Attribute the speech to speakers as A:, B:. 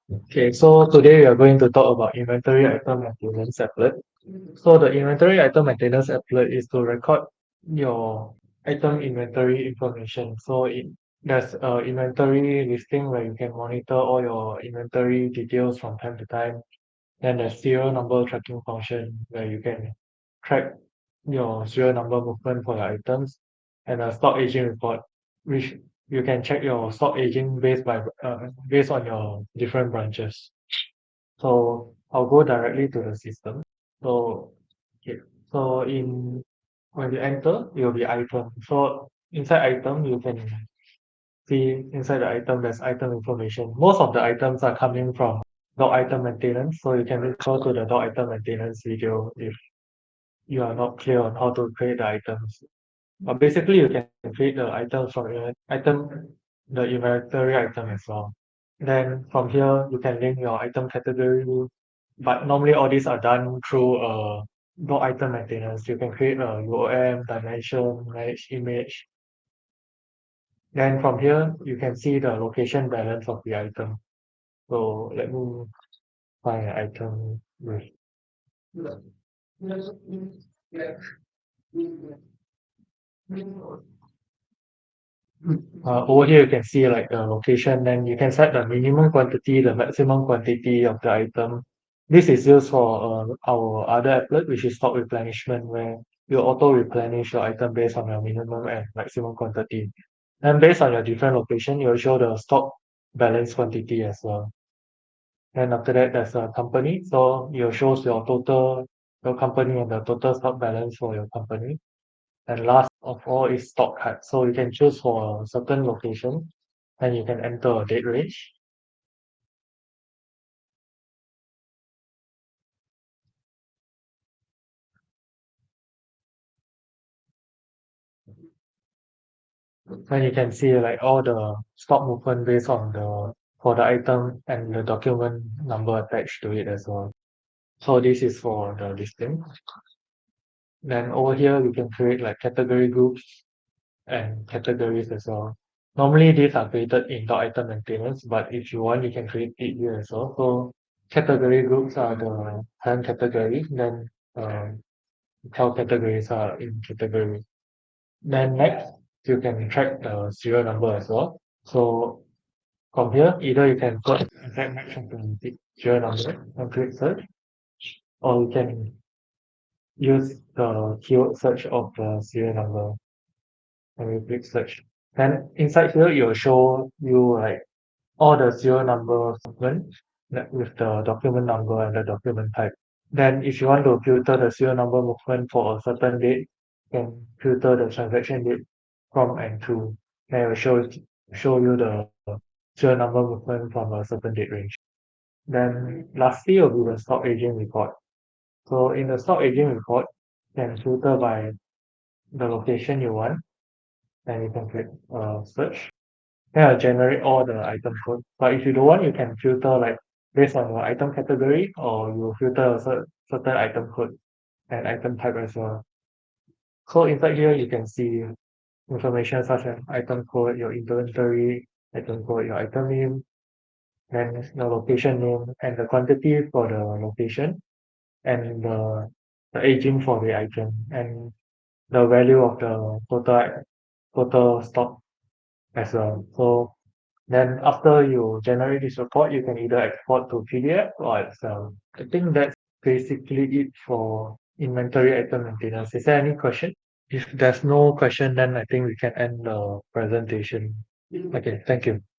A: Okay, so today we are going to talk about inventory item maintenance applet. So the inventory item maintenance applet is to record your item inventory information. So there's a inventory listing where you can monitor all your inventory details from time to time. Then there's serial number tracking function where you can track your serial number movement for your items, and a stock aging report, which you can check your stock aging based on your different branches. So I'll go directly to the system. So okay, so in when you enter, it will be item. So inside item, you can see inside the item there's item information. Most of the items are coming from dog item maintenance, so you can refer to the dog item maintenance video if you are not clear on how to create the items. But basically, you can create the items from the inventory item as well. Then from here, you can link your item category. But normally, all these are done through no item maintenance. You can create a UOM, dimension, manage image. Then from here, you can see the location balance of the item. So let me find an item with over here you can see like the location, then you can set the minimum quantity, the maximum quantity of the item. This is used for our other applet, which is stock replenishment, where you auto replenish your item based on your minimum and maximum quantity. And based on your different location, you'll show the stock balance quantity as well. And after that, there's a company. So you shows your company and the total stock balance for your company. And last of all is stock type. So you can choose for a certain location and you can enter a date range. And you can see like all the stock movement based on the for the item and the document number attached to it as well. So this is for the listing. Then over here you can create like category groups and categories as well. Normally these are created in the item maintenance, but if you want you can create it here as well. So category groups are the current category, then how categories are in category. Then next, you can track the serial number as well. So from here, either you can put exact match of the serial number and click search, or you can use the keyword search of the serial number and you click search. Then inside here, it will show you like all the serial number movement with the document number and the document type. Then if you want to filter the serial number movement for a certain date, you can filter the transaction date from and to. Then it will show you the serial number movement from a certain date range. Then lastly will be the stock aging report. So in the stock aging report, you can filter by the location you want, and you can click search. Then it'll generate all the item code. But if you don't want, you can filter like based on your item category, or you filter a certain item code and item type as well. So inside here, you can see information such as item code, your inventory, item code, your item name, and the location name, and the quantity for the location, and the aging for the item, and the value of the total stock as well. So then after you generate this report, you can either export to PDF or Excel. I think that's basically it for inventory item maintenance. Is there any question? If there's no question, then I think we can end the presentation. Okay, thank you.